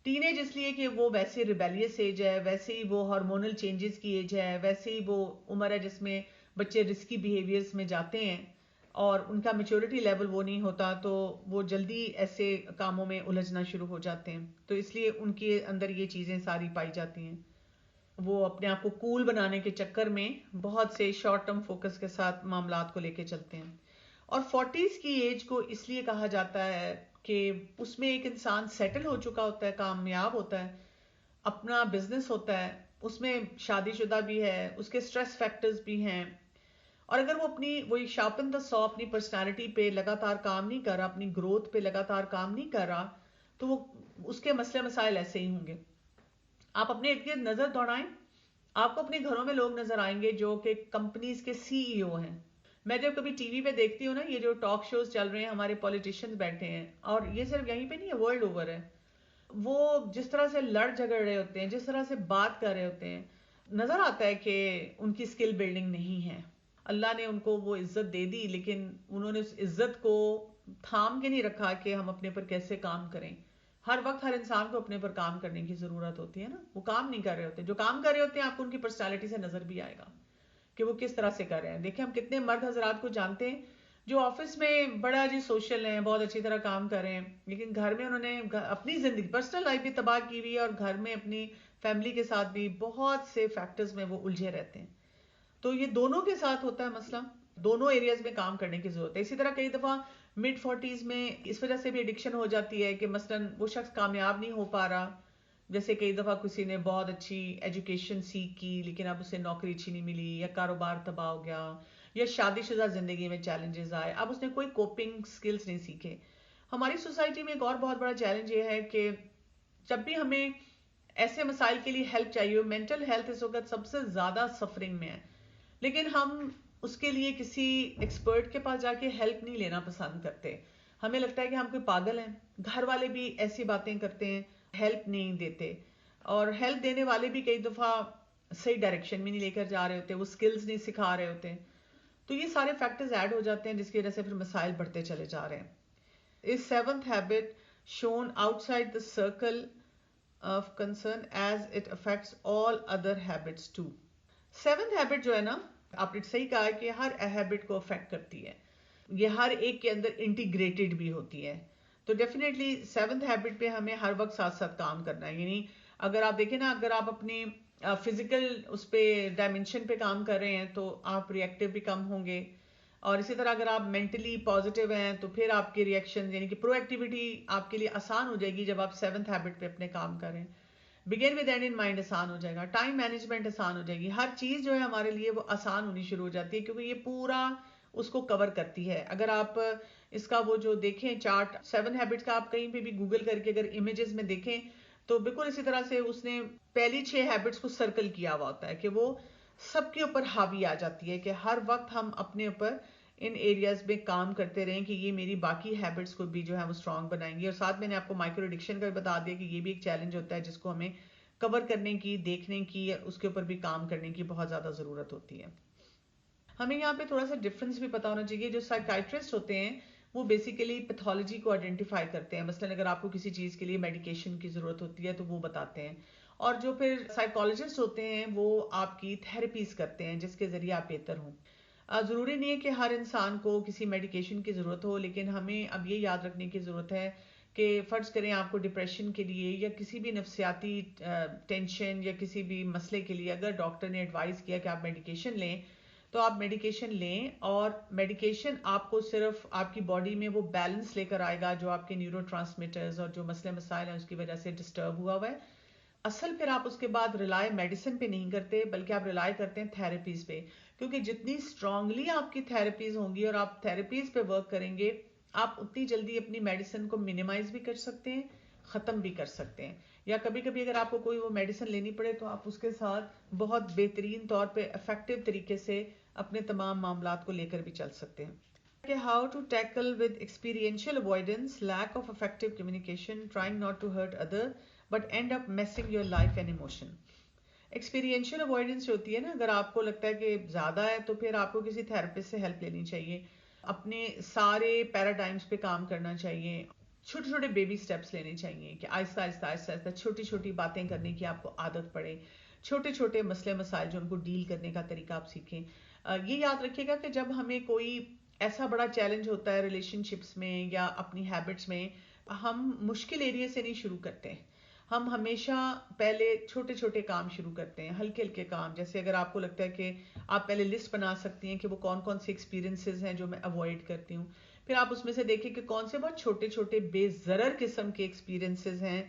ٹین ایج اس لیے کہ وہ ویسے ریبیلیس ایج ہے، ویسے ہی وہ ہارمونل چینجز کی ایج ہے، ویسے ہی وہ عمر ہے جس میں بچے رسکی بیہیویئرز میں جاتے ہیں اور ان کا میچورٹی لیول وہ نہیں ہوتا، تو وہ جلدی ایسے کاموں میں الجھنا شروع ہو جاتے ہیں. تو اس لیے ان کے اندر یہ چیزیں ساری پائی جاتی ہیں. وہ اپنے آپ کو کول بنانے کے چکر میں بہت سے شارٹ ٹرم فوکس کے ساتھ معاملات کو لے کے چلتے ہیں. اور 40s کی ایج کو اس لیے کہا جاتا ہے کہ اس میں ایک انسان سیٹل ہو چکا ہوتا ہے، کامیاب ہوتا ہے، اپنا بزنس ہوتا ہے، اس میں شادی شدہ بھی ہے، اس کے سٹریس فیکٹرز بھی ہیں. اور اگر وہ اپنی وہی شارپن دا سو اپنی پرسنالٹی پہ لگاتار کام نہیں کر رہا، اپنی گروتھ پہ لگاتار کام نہیں کر رہا، تو وہ اس کے مسئلے مسائل ایسے ہی ہوں گے. آپ اپنے ارد گرد نظر دوڑائیں، آپ کو اپنے گھروں میں لوگ نظر آئیں گے جو کہ کمپنیز کے سی ای او ہیں. میں جب کبھی ٹی وی پہ دیکھتی ہوں نا، یہ جو ٹاک شوز چل رہے ہیں، ہمارے پولیٹیشینز بیٹھے ہیں، اور یہ صرف یہیں پہ نہیں ہے، ورلڈ اوور ہے، وہ جس طرح سے لڑ جھگڑ رہے ہوتے ہیں، جس طرح سے بات کر رہے ہوتے ہیں، نظر آتا ہے کہ ان کی اسکل بلڈنگ نہیں ہے. اللہ نے ان کو وہ عزت دے دی لیکن انہوں نے اس عزت کو تھام کے نہیں رکھا کہ ہم اپنے پر کیسے کام کریں. ہر وقت ہر انسان کو اپنے پر کام کرنے کی ضرورت ہوتی ہے نا، وہ کام نہیں کر رہے ہوتے. جو کام کر رہے ہوتے ہیں آپ کو ان کی پرسنالٹی سے نظر بھی آئے گا کہ وہ کس طرح سے کر رہے ہیں. دیکھیں ہم کتنے مرد حضرات کو جانتے ہیں جو آفس میں بڑا جی سوشل ہیں, بہت اچھی طرح کام کر رہے ہیں, لیکن گھر میں انہوں نے اپنی زندگی پرسنل لائف بھی تباہ کی ہوئی ہے, اور گھر میں اپنی فیملی کے ساتھ بھی بہت سے فیکٹرز میں وہ الجھے رہتے ہیں. تو یہ دونوں کے ساتھ ہوتا ہے مسئلہ, دونوں ایریاز میں کام کرنے کی ضرورت ہے. اسی طرح کئی دفعہ مڈ 40s میں اس وجہ سے بھی ایڈکشن ہو جاتی ہے کہ مثلاً وہ شخص کامیاب نہیں ہو پا رہا. جیسے کئی دفعہ کسی نے بہت اچھی ایجوکیشن سیکھ کی لیکن اب اسے نوکری اچھی نہیں ملی, یا کاروبار تباہ ہو گیا, یا شادی شدہ زندگی میں چیلنجز آئے, اب اس نے کوئی کوپنگ سکلز نہیں سیکھے. ہماری سوسائٹی میں ایک اور بہت بڑا چیلنج یہ ہے کہ جب بھی ہمیں ایسے مسائل کے لیے ہیلپ چاہیے ہو, مینٹل ہیلتھ اس وقت سب سے زیادہ سفرنگ میں ہے, لیکن ہم اس کے لیے کسی ایکسپرٹ کے پاس جا کے ہیلپ نہیں لینا پسند کرتے. ہمیں لگتا ہے کہ ہم کوئی پاگل ہیں. گھر والے بھی ایسی باتیں کرتے ہیں, ہیلپ نہیں دیتے, اور ہیلپ دینے والے بھی کئی دفعہ صحیح ڈائریکشن میں نہیں لے کر جا رہے ہوتے, وہ سکلز نہیں سکھا رہے ہوتے. تو یہ سارے فیکٹرز ایڈ ہو جاتے ہیں جس کی وجہ سے پھر مسائل بڑھتے چلے جا رہے ہیں. Is seventh habit shown outside the circle of concern as it affects all other habits too. Seventh habit جو ہے نا, آپ نے صحیح کہا ہے کہ ہر ہیبٹ کو افیکٹ کرتی ہے, یہ ہر ایک کے اندر انٹیگریٹڈ بھی ہوتی ہے. تو ڈیفینیٹلی سیونتھ ہیبٹ پہ ہمیں ہر وقت ساتھ ساتھ کام کرنا ہے. یعنی اگر آپ دیکھیں نا, اگر آپ اپنی فزیکل اس پہ ڈائمینشن پہ کام کر رہے ہیں تو آپ ریئیکٹیو بھی کم ہوں گے, اور اسی طرح اگر آپ مینٹلی پازیٹیو ہیں تو پھر آپ کے ریئیکشن یعنی کہ پرو ایکٹیویٹی آپ کے لیے آسان ہو جائے گی. جب آپ سیونتھ ہیبٹ پہ اپنے کام کریں, بگن ود اینڈ ان مائنڈ آسان ہو جائے گا, ٹائم مینجمنٹ آسان ہو جائے گی, ہر چیز جو ہے ہمارے لیے وہ آسان ہونی شروع ہو جاتی ہے, کیونکہ یہ پورا اس کو کور کرتی ہے. اگر آپ اس کا وہ جو دیکھیں چارٹ 7 ہیبٹس کا, آپ کہیں پہ بھی گوگل کر کے اگر امیجز میں دیکھیں تو بالکل اسی طرح سے اس نے پہلی 6 ہیبٹس کو سرکل کیا ہوا ہوتا ہے کہ وہ سب کے اوپر حاوی آ جاتی ہے, کہ ہر وقت ہم اپنے اوپر ان ایریاز میں کام کرتے رہیں کہ یہ میری باقی ہیبٹس کو بھی جو ہے وہ اسٹرانگ بنائیں گی. اور ساتھ میں نے آپ کو مائکرو ایڈکشن کا بھی بتا دیا کہ یہ بھی ایک چیلنج ہوتا ہے جس کو ہمیں کور کرنے کی, دیکھنے کی, اس کے اوپر بھی کام کرنے کی بہت زیادہ ضرورت ہوتی ہے. ہمیں یہاں پہ تھوڑا سا ڈفرنس بھی پتا ہونا چاہیے. جو سائیکائٹرسٹ ہوتے ہیں وہ بیسیکلی پیتھولوجی کو آئیڈینٹیفائی کرتے ہیں, مثلاً اگر آپ کو کسی چیز کے لیے میڈیکیشن کی ضرورت ہوتی ہے تو وہ بتاتے ہیں, اور جو پھر سائیکالوجسٹ ہوتے ہیں وہ آپ کی تھراپیز کرتے ہیں جس کے ذریعے آپ بہتر ہوں. ضروری نہیں ہے کہ ہر انسان کو کسی میڈیکیشن کی ضرورت ہو, لیکن ہمیں اب یہ یاد رکھنے کی ضرورت ہے کہ فرض کریں آپ کو ڈپریشن کے لیے یا کسی بھی نفسیاتی ٹینشن یا کسی بھی مسئلے کے لیے اگر ڈاکٹر نے ایڈوائز کیا کہ آپ میڈیکیشن لیں تو آپ میڈیکیشن لیں, اور میڈیکیشن آپ کو صرف آپ کی باڈی میں وہ بیلنس لے کر آئے گا جو آپ کے نیورو ٹرانسمیٹرز اور جو مسئلے مسائل ہیں اس کی وجہ سے ڈسٹرب ہوا ہے. اصل پھر آپ اس کے بعد ریلائی میڈیسن پہ نہیں کرتے بلکہ آپ ریلائی کرتے ہیں تھراپیز پہ, کیونکہ جتنی اسٹرانگلی آپ کی تھراپیز ہوں گی اور آپ تھراپیز پہ ورک کریں گے آپ اتنی جلدی اپنی میڈیسن کو منیمائز بھی کر سکتے ہیں, ختم بھی کر سکتے ہیں, یا کبھی کبھی اگر آپ کو کوئی وہ میڈیسن لینی پڑے تو آپ اس کے ساتھ بہت بہترین طور پہ افیکٹو طریقے سے اپنے تمام معاملات کو لے کر بھی چل سکتے ہیں. کہ how to tackle with experiential avoidance, lack of affective communication, trying not to hurt other but end up messing your life and emotion. Experiential avoidance جو ہوتی ہے نا, اگر آپ کو لگتا ہے کہ زیادہ ہے تو پھر آپ کو کسی تھراپسٹ سے ہیلپ لینی چاہیے, اپنے سارے پیراڈائمس پہ کام کرنا چاہیے, چھوٹے چھوٹے بیبی سٹیپس لینے چاہیے کہ آہستہ آہستہ آہستہ آہستہ چھوٹی چھوٹی باتیں کرنے کی آپ کو عادت پڑے, چھوٹے چھوٹے مسئلے مسائل جو ان کو ڈیل کرنے کا طریقہ آپ سیکھیں. یہ یاد رکھیے گا کہ جب ہمیں کوئی ایسا بڑا چیلنج ہوتا ہے ریلیشن شپس میں یا اپنی ہیبٹس میں, ہم مشکل ایریا سے نہیں شروع کرتے, ہم ہمیشہ پہلے چھوٹے چھوٹے کام شروع کرتے ہیں, ہلکے ہلکے کام. جیسے اگر آپ کو لگتا ہے کہ آپ پہلے لسٹ بنا سکتی ہیں کہ وہ کون کون سے ایکسپیرینسز ہیں جو میں اوائڈ کرتی ہوں, پھر آپ اس میں سے دیکھیں کہ کون سے بہت چھوٹے چھوٹے بے ضرر قسم کے ایکسپیرینسز ہیں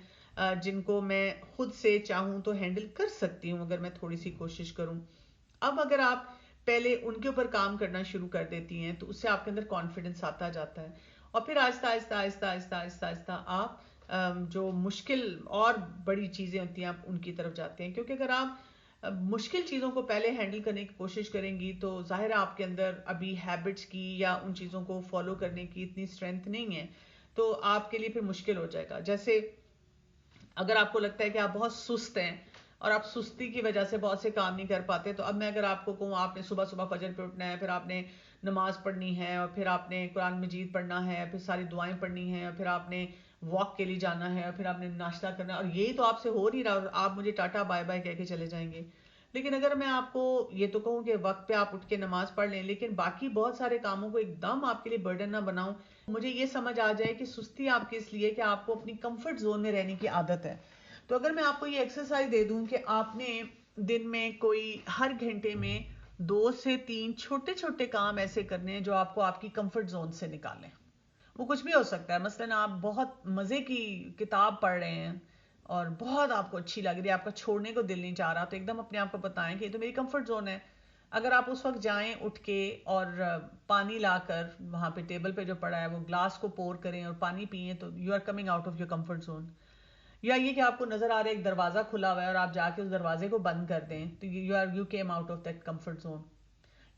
جن کو میں خود سے چاہوں تو ہینڈل کر سکتی ہوں اگر میں تھوڑی سی کوشش کروں. اب اگر آپ پہلے ان کے اوپر کام کرنا شروع کر دیتی ہیں تو اس سے آپ کے اندر کانفیڈنس آتا جاتا ہے, اور پھر آہستہ آہستہ آہستہ آہستہ آہستہ آہستہ آپ جو مشکل اور بڑی چیزیں ہوتی ہیں آپ ان کی طرف جاتے ہیں. کیونکہ اگر آپ مشکل چیزوں کو پہلے ہینڈل کرنے کی کوشش کریں گی تو ظاہر ہے آپ کے اندر ابھی ہیبٹس کی یا ان چیزوں کو فالو کرنے کی اتنی اسٹرینتھ نہیں ہے, تو آپ کے لیے پھر مشکل ہو جائے گا. جیسے اگر آپ کو لگتا ہے کہ آپ بہت سست ہیں اور آپ سستی کی وجہ سے بہت سے کام نہیں کر پاتے, تو اب میں اگر آپ کو کہوں آپ نے صبح صبح فجر پہ اٹھنا ہے, پھر آپ نے نماز پڑھنی ہے, اور پھر آپ نے قرآن مجید پڑھنا ہے, پھر ساری دعائیں پڑھنی ہیں, اور پھر آپ نے واک کے لیے جانا ہے, اور پھر آپ نے ناشتہ کرنا ہے, اور یہی تو آپ سے ہو نہیں رہا, اور آپ مجھے ٹاٹا بائے بائے کہہ کے چلے جائیں گے, لیکن اگر میں آپ کو یہ تو کہوں کہ وقت پہ آپ اٹھ کے نماز پڑھ لیں، لیکن باقی بہت سارے کاموں کو ایک دم آپ کے لیے برڈن نہ بناؤں، مجھے یہ سمجھ آ جائے کہ سستی آپ کی اس لیے کہ آپ کو اپنی کمفرٹ زون میں رہنے کی عادت ہے. تو اگر میں آپ کو یہ ایکسرسائز دے دوں کہ آپ نے دن میں کوئی ہر گھنٹے میں 2 سے 3 چھوٹے چھوٹے کام ایسے کرنے ہیں جو آپ کو آپ کی کمفرٹ زون سے نکالیں. وہ کچھ بھی ہو سکتا ہے، مثلاً آپ بہت مزے کی کتاب پڑھ رہے ہیں اور بہت آپ کو اچھی لگ رہی ہے، آپ کا چھوڑنے کو دل نہیں چاہ رہا، تو ایک دم اپنے آپ کو بتائیں کہ یہ تو میری کمفرٹ زون ہے. اگر آپ اس وقت جائیں اٹھ کے اور پانی لا کر وہاں پہ ٹیبل پہ جو پڑا ہے وہ گلاس کو پور کریں اور پانی پئیں، تو you are coming out of your comfort zone. یا یہ کہ آپ کو نظر آ رہا ہے ایک دروازہ کھلا ہوا ہے اور آپ جا کے اس دروازے کو بند کر دیں، تو you came out of that comfort zone.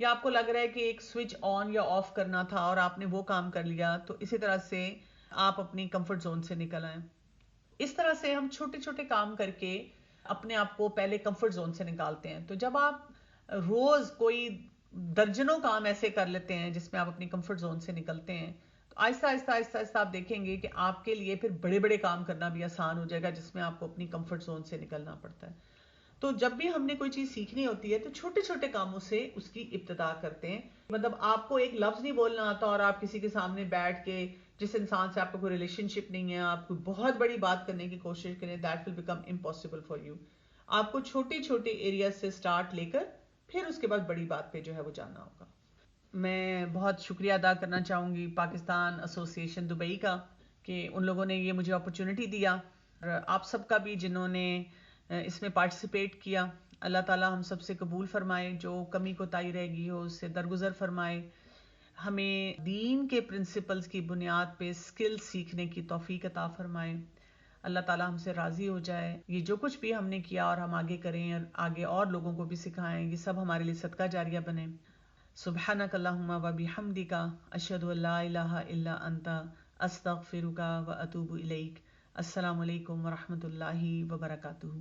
یا آپ کو لگ رہا ہے کہ ایک سوئچ آن یا آف کرنا تھا اور آپ نے وہ کام کر لیا، تو اسی طرح سے آپ اپنی کمفرٹ زون سے نکل آئیں. اس طرح سے ہم چھوٹے چھوٹے کام کر کے اپنے آپ کو پہلے کمفرٹ زون سے نکالتے ہیں. تو جب آپ روز کوئی درجنوں کام ایسے کر لیتے ہیں جس میں آپ اپنی کمفرٹ زون سے نکلتے ہیں، تو آہستہ آہستہ آہستہ آہستہ آپ دیکھیں گے کہ آپ کے لیے پھر بڑے بڑے کام کرنا بھی آسان ہو جائے گا جس میں آپ کو اپنی کمفرٹ زون سے نکلنا پڑتا ہے. تو جب بھی ہم نے کوئی چیز سیکھنی ہوتی ہے تو چھوٹے چھوٹے کاموں سے اس کی ابتدا کرتے ہیں. مطلب آپ کو ایک لفظ نہیں بولنا آتا اور آپ کسی کے سامنے بیٹھ کے جس انسان سے آپ کو کوئی ریلیشن شپ نہیں ہے آپ کوئی بہت بڑی بات کرنے کی کوشش کریں، that will become impossible for you. آپ کو چھوٹے چھوٹے ایریاز سے سٹارٹ لے کر پھر اس کے بعد بڑی بات پہ جو ہے وہ جاننا ہوگا. میں بہت شکریہ ادا کرنا چاہوں گی پاکستان ایسوسی ایشن دبئی کا کہ ان لوگوں نے یہ مجھے اپرچونٹی دیا، اور آپ سب کا بھی جنہوں نے اس میں پارٹیسپیٹ کیا. اللہ تعالی ہم سب سے قبول فرمائے، جو کمی کوتاہی رہ گئی ہو اس سے درگزر فرمائے، ہمیں دین کے پرنسپلز کی بنیاد پہ سکل سیکھنے کی توفیق عطا فرمائے. اللہ تعالی ہم سے راضی ہو جائے. یہ جو کچھ بھی ہم نے کیا اور ہم آگے کریں اور آگے اور لوگوں کو بھی سکھائیں، یہ سب ہمارے لیے صدقہ جاریہ بنے. سبحانک اللہم و بحمدک، اشہد ان لا الہ الا انت، استغفرک و اتوب الیک. السلام علیکم ورحمۃ اللہ وبرکاتہ.